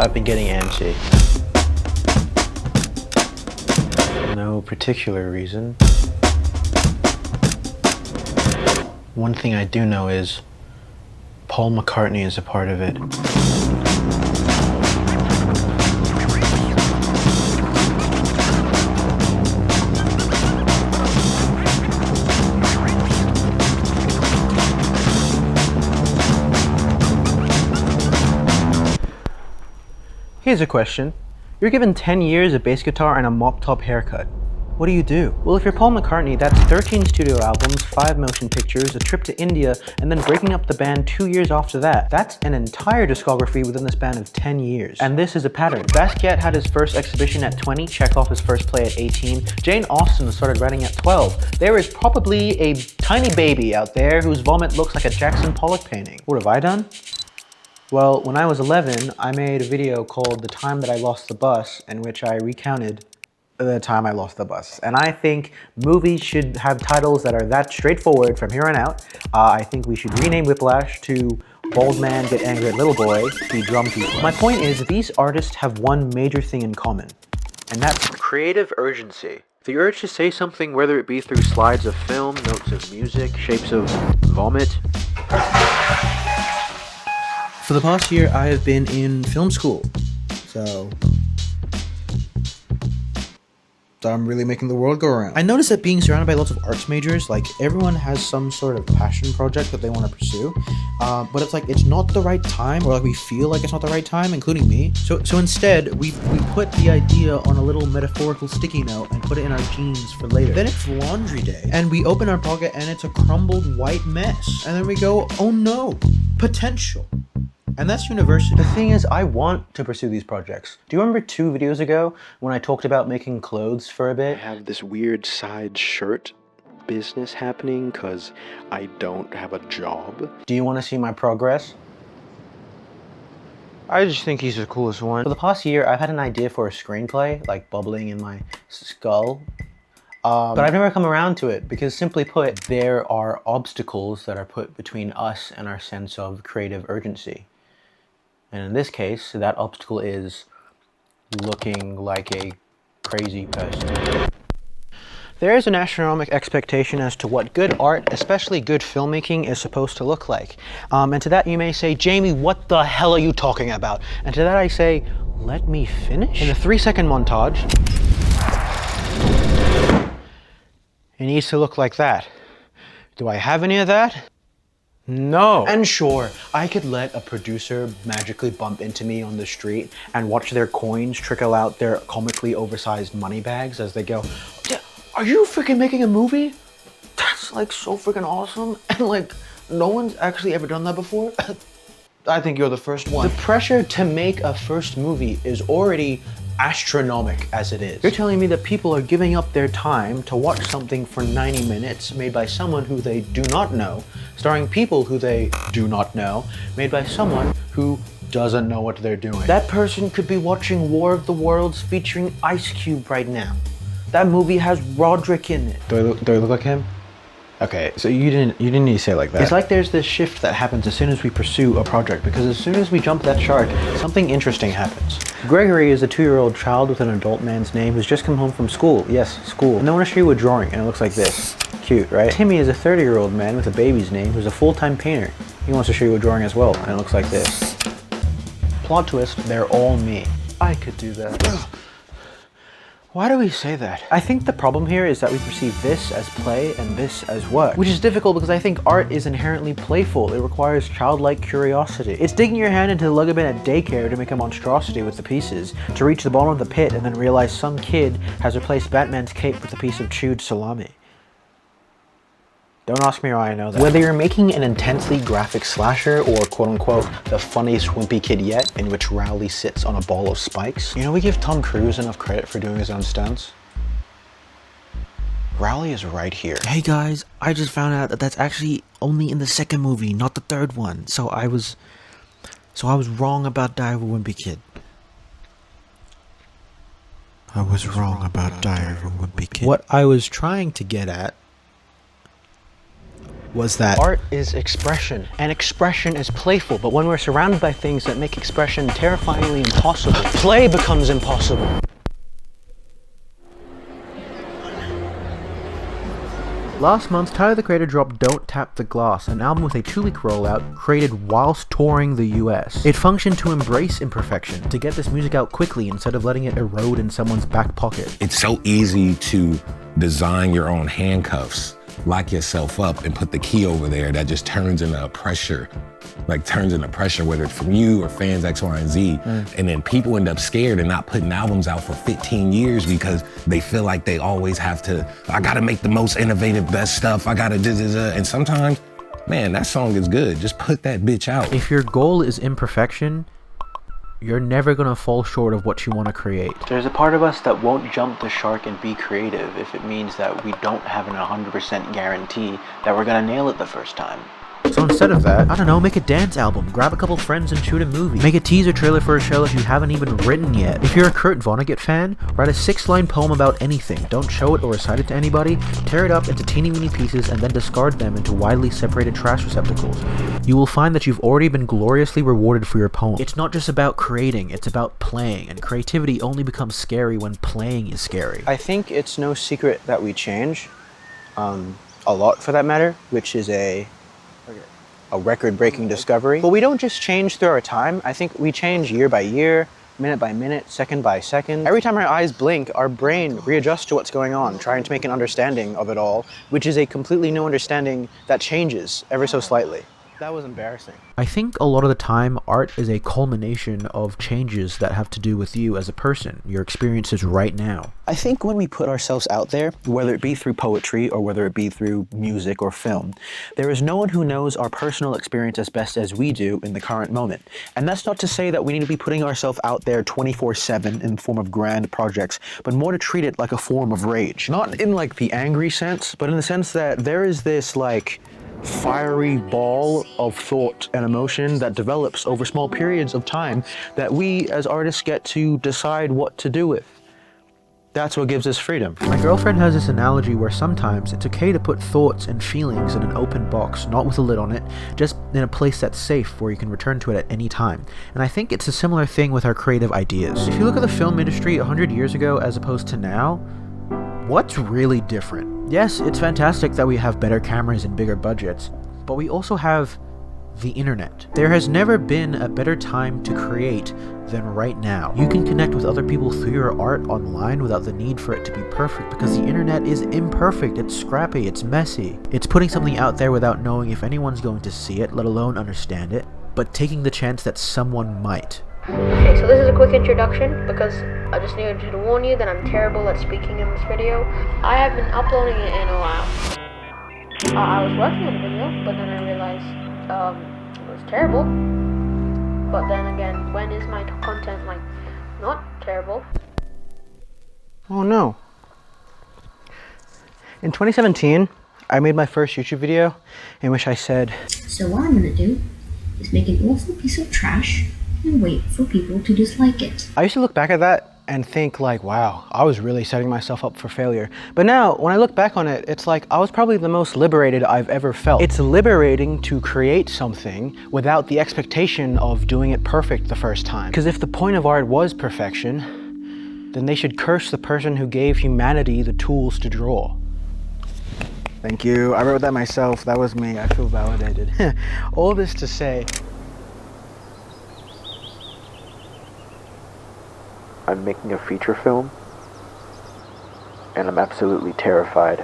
I've been getting antsy. No particular reason. One thing I do know is Paul McCartney is a part of it. Here's a question. You're given 10 years, a bass guitar, and a mop-top haircut. What do you do? Well, if you're Paul McCartney, that's 13 studio albums, 5 motion pictures, a trip to India, and then breaking up the band 2 years after that. That's an entire discography within the span of 10 years. And this is a pattern. Basquiat had his first exhibition at 20, Chekhov his first play at 18, Jane Austen started writing at 12. There is probably a tiny baby out there whose vomit looks like a Jackson Pollock painting. What have I done? Well, when I was 11, I made a video called The Time That I Lost the Bus, in which I recounted the time I lost the bus. And I think movies should have titles that are that straightforward from here on out. I think we should rename Whiplash to Bald Man Get Angry at Little Boy, the drum people. My point is, these artists have one major thing in common, and that's creative urgency. The urge to say something, whether it be through slides of film, notes of music, shapes of vomit. For the past year, I have been in film school, so I'm really making the world go around. I noticed that being surrounded by lots of arts majors, like everyone has some sort of passion project that they want to pursue, but it's like it's not the right time, or like we feel like it's not the right time, including me. So instead, we put the idea on a little metaphorical sticky note and put it in our jeans for later. Then it's laundry day, and we open our pocket and it's a crumbled white mess, and then we go, oh no, potential. And that's university. The thing is, I want to pursue these projects. Do you remember 2 videos ago when I talked about making clothes for a bit? I have this weird side shirt business happening because I don't have a job. Do you want to see my progress? I just think he's the coolest one. For the past year, I've had an idea for a screenplay, like bubbling in my skull. But I've never come around to it because, simply put, there are obstacles that are put between us and our sense of creative urgency. And in this case, that obstacle is looking like a crazy person. There is an astronomical expectation as to what good art, especially good filmmaking, is supposed to look like. And to that you may say, Jamie, what the hell are you talking about? And to that I say, let me finish. In the 3-second montage, it needs to look like that. Do I have any of that? No. And sure, I could let a producer magically bump into me on the street and watch their coins trickle out their comically oversized money bags as they go, are you freaking making a movie? That's like so freaking awesome. And like, no one's actually ever done that before. I think you're the first one. The pressure to make a first movie is already astronomical as it is. You're telling me that people are giving up their time to watch something for 90 minutes made by someone who they do not know, starring people who they do not know, made by someone who doesn't know what they're doing. That person could be watching War of the Worlds featuring Ice Cube right now. That movie has Roderick in it. Do I look like him? Okay, so you didn't need to say it like that. It's like there's this shift that happens as soon as we pursue a project, because as soon as we jump that shark, something interesting happens. Gregory is a 2-year-old child with an adult man's name who's just come home from school. Yes, school. And I want to show you a drawing, and it looks like this. Cute, right? Timmy is a 30-year-old man with a baby's name who's a full-time painter. He wants to show you a drawing as well, and it looks like this. Plot twist, they're all me. I could do that. Why do we say that? I think the problem here is that we perceive this as play and this as work, which is difficult because I think art is inherently playful. It requires childlike curiosity. It's digging your hand into the lug bin at daycare to make a monstrosity with the pieces, to reach the bottom of the pit and then realize some kid has replaced Batman's cape with a piece of chewed salami. Don't ask me why I know that. Whether you're making an intensely graphic slasher or quote-unquote the funniest wimpy kid yet, in which Rowley sits on a ball of spikes. You know, we give Tom Cruise enough credit for doing his own stunts. Rowley is right here. Hey guys, I just found out that that's actually only in the 2nd movie, not the 3rd one. So I was wrong about Die of a Wimpy Kid. I was wrong about Die of a Wimpy Kid. What I was trying to get at was that art is expression, and expression is playful, but when we're surrounded by things that make expression terrifyingly impossible, play becomes impossible. Last month, Tyler the Creator dropped Don't Tap the Glass, an album with a 2-week rollout created whilst touring the US. It functioned to embrace imperfection, to get this music out quickly instead of letting it erode in someone's back pocket. It's so easy to design your own handcuffs, lock yourself up and put the key over there that just turns into pressure, whether it's from you or fans X, Y, and Z. And then people end up scared and not putting albums out for 15 years because they feel like they always have to, I gotta make the most innovative, best stuff, I gotta da-da-da. And sometimes, man, that song is good. Just put that bitch out. If your goal is imperfection, you're never gonna fall short of what you wanna create. There's a part of us that won't jump the shark and be creative if it means that we don't have an 100% guarantee that we're gonna nail it the first time. So instead of that, I don't know, make a dance album, grab a couple friends and shoot a movie. Make a teaser trailer for a show that you haven't even written yet. If you're a Kurt Vonnegut fan, write a 6-line poem about anything. Don't show it or recite it to anybody, tear it up into teeny weeny pieces and then discard them into widely separated trash receptacles. You will find that you've already been gloriously rewarded for your poem. It's not just about creating, it's about playing, and creativity only becomes scary when playing is scary. I think it's no secret that we change, a lot for that matter, which is a record-breaking discovery. But we don't just change through our time. I think we change year by year, minute by minute, second by second. Every time our eyes blink, our brain readjusts to what's going on, trying to make an understanding of it all, which is a completely new understanding that changes ever so slightly. That was embarrassing. I think a lot of the time, art is a culmination of changes that have to do with you as a person, your experiences right now. I think when we put ourselves out there, whether it be through poetry or whether it be through music or film, there is no one who knows our personal experience as best as we do in the current moment. And that's not to say that we need to be putting ourselves out there 24/7 in the form of grand projects, but more to treat it like a form of rage. Not in like the angry sense, but in the sense that there is this like fiery ball of thought and emotion that develops over small periods of time that we as artists get to decide what to do with. That's what gives us freedom. My girlfriend has this analogy where sometimes it's okay to put thoughts and feelings in an open box, not with a lid on it, just in a place that's safe where you can return to it at any time. And I think it's a similar thing with our creative ideas. If you look at the film industry 100 years ago as opposed to now, what's really different? Yes, it's fantastic that we have better cameras and bigger budgets, but we also have the internet. There has never been a better time to create than right now. You can connect with other people through your art online without the need for it to be perfect because the internet is imperfect, it's scrappy, it's messy. It's putting something out there without knowing if anyone's going to see it, let alone understand it, but taking the chance that someone might. Okay, so this is a quick introduction because I just needed to warn you that I'm terrible at speaking in this video. I have been uploading it in a while. I was working on the video, but then I realized it was terrible. But then again, when is my content like not terrible? Oh no. In 2017, I made my first YouTube video in which I said, so what I'm gonna do is make an awful piece of trash and wait for people to dislike it. I used to look back at that and think like, wow, I was really setting myself up for failure. But now, when I look back on it, it's like I was probably the most liberated I've ever felt. It's liberating to create something without the expectation of doing it perfect the first time. Because if the point of art was perfection, then they should curse the person who gave humanity the tools to draw. Thank you. I wrote that myself. That was me. I feel validated. All this to say, I'm making a feature film, and I'm absolutely terrified.